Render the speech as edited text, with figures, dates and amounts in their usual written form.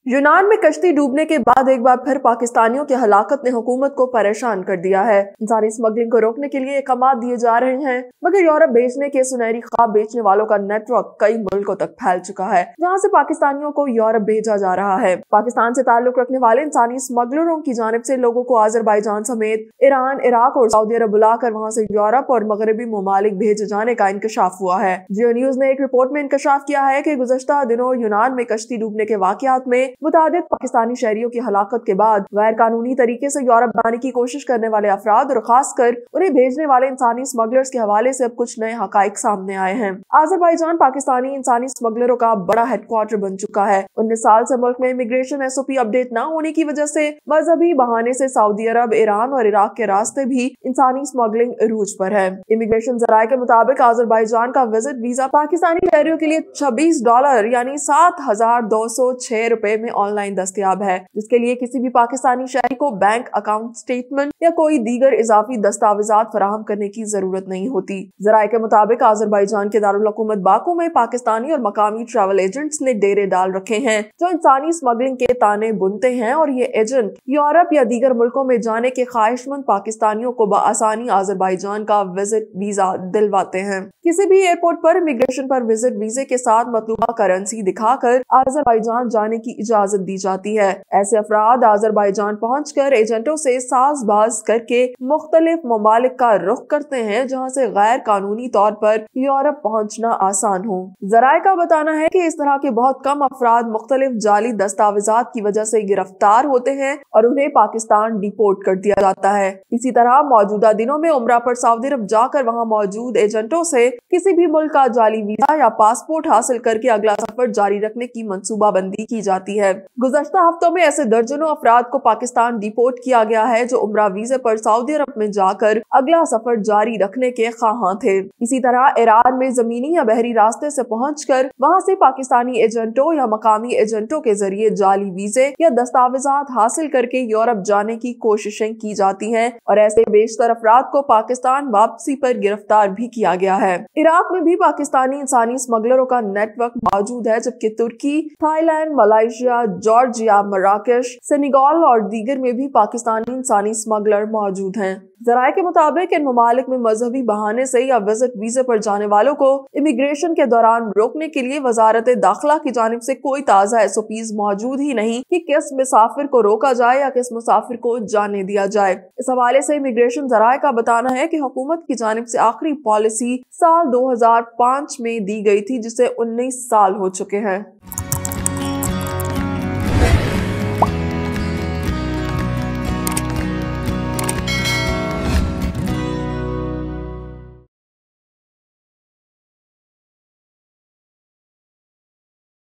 यूनान में कश्ती डूबने के बाद एक बार फिर पाकिस्तानियों की हलाकत ने हुकूमत को परेशान कर दिया है। इंसानी स्मगलिंग को रोकने के लिए इक़दाम दिए जा रहे हैं, मगर यूरोप भेजने के सुनहरी ख्वाब बेचने वालों का नेटवर्क कई मुल्कों तक फैल चुका है, जहां से पाकिस्तानियों को यूरोप भेजा जा रहा है। पाकिस्तान से ताल्लुक रखने वाले इंसानी स्मगलरों की जानिब से लोगों को अजरबैजान समेत ईरान, इराक और सऊदी अरब बुलाकर वहां से यूरोप और मगरबी ममालिक भेजे जाने का इंकशाफ हुआ है। जियो न्यूज ने एक रिपोर्ट में इंकशाफ किया है कि गुज़श्ता दिनों यूनान में कश्ती डूबने के वाक़यात में मुतादिद पाकिस्तानी शहरियों की हलाकत के बाद गैर कानूनी तरीके से यूरोप जाने की कोशिश करने वाले अफराद और खासकर उन्हें भेजने वाले इंसानी स्मगलर्स के हवाले से अब कुछ नए हकाइक सामने आए हैं। अजरबैजान पाकिस्तानी इंसानी स्मगलरों का बड़ा हेडक्वार्टर बन चुका है। 19 साल से मुल्क में इमिग्रेशन SOP अपडेट न होने की वजह से मजहबी बहाने से सऊदी अरब, ईरान और इराक के रास्ते भी इंसानी स्मगलिंग अरूज पर है। इमिग्रेशन जराये के मुताबिक अजरबैजान का विजिट वीजा पाकिस्तानी शहरियों के लिए $26 यानी 7,206 रुपए में ऑनलाइन दस्तयाब है, जिसके लिए किसी भी पाकिस्तानी शहरी को बैंक अकाउंट स्टेटमेंट या कोई दीगर इजाफी दस्तावेजात फराहम करने की जरूरत नहीं होती। जराये के मुताबिक अजरबैजान के दारुल हुकूमत बाकू में पाकिस्तानी और मकामी ट्रैवल एजेंट्स ने डेरे डाल रखे हैं, जो इंसानी स्मगलिंग के ताने बुनते हैं और ये एजेंट यूरोप या दीगर मुल्कों में जाने के ख्वाहिशमंद पाकिस्तानियों को बआसानी अजरबैजान का विजिट वीजा दिलवाते हैं। किसी भी एयरपोर्ट पर इमिग्रेशन पर विजिट वीजे के साथ मतलूबा करेंसी दिखाकर अजरबैजान जाने की इजाजत दी जाती है। ऐसे अफराद अजरबैजान पहुंचकर एजेंटों से साजबाज करके मुख्तलिफ ममालिक का रुख करते हैं, जहां से गैर कानूनी तौर पर यूरोप पहुंचना आसान हो। जराये का बताना है कि इस तरह के बहुत कम अफराद मुख्तलिफ जाली दस्तावेजात की वजह से गिरफ्तार होते हैं और उन्हें पाकिस्तान डिपोर्ट कर दिया जाता है। इसी तरह मौजूदा दिनों में उम्रा पर सऊदी अरब जाकर वहां मौजूद एजेंटों से किसी भी मुल्क का जाली वीजा या पासपोर्ट हासिल करके अगला सफर जारी रखने की मंसूबाबंदी की जाती है। गुज़श्ता हफ्तों में ऐसे दर्जनों अफराद को पाकिस्तान डिपोर्ट किया गया है, जो उम्रा वीजे पर सऊदी अरब में जाकर अगला सफर जारी रखने के ख्वाहां थे। इसी तरह ईरान में जमीनी या बहरी रास्ते से पहुंचकर वहां से पाकिस्तानी एजेंटों या मकामी एजेंटों के जरिए जाली वीजे या दस्तावेजात हासिल करके यूरोप जाने की कोशिशें की जाती हैं और ऐसे बेशतर अफराद को पाकिस्तान वापसी पर गिरफ्तार भी किया गया है। इराक में भी पाकिस्तानी इंसानी स्मगलरों का नेटवर्क मौजूद है, जबकि तुर्की, थाईलैंड, मलाइशिया, जॉर्जिया, मराकश, सेनेगल और दीगर में भी पाकिस्तानी इंसानी स्मगलर मौजूद हैं। जराये के मुताबिक इन ममालिक में मजहबी बहाने से या विजिट वीजे पर जाने वालों को इमिग्रेशन के दौरान रोकने के लिए वजारत दाखिला की जानिब से कोई ताज़ा SOPs मौजूद ही नहीं कि किस मुसाफिर को रोका जाए या किस मुसाफिर को जाने दिया जाए। इस हवाले से इमिग्रेशन जराये का बताना है कि हुकूमत की जानिब से आखिरी पॉलिसी साल 2005 में दी गई थी, जिसे 19 साल हो चुके हैं।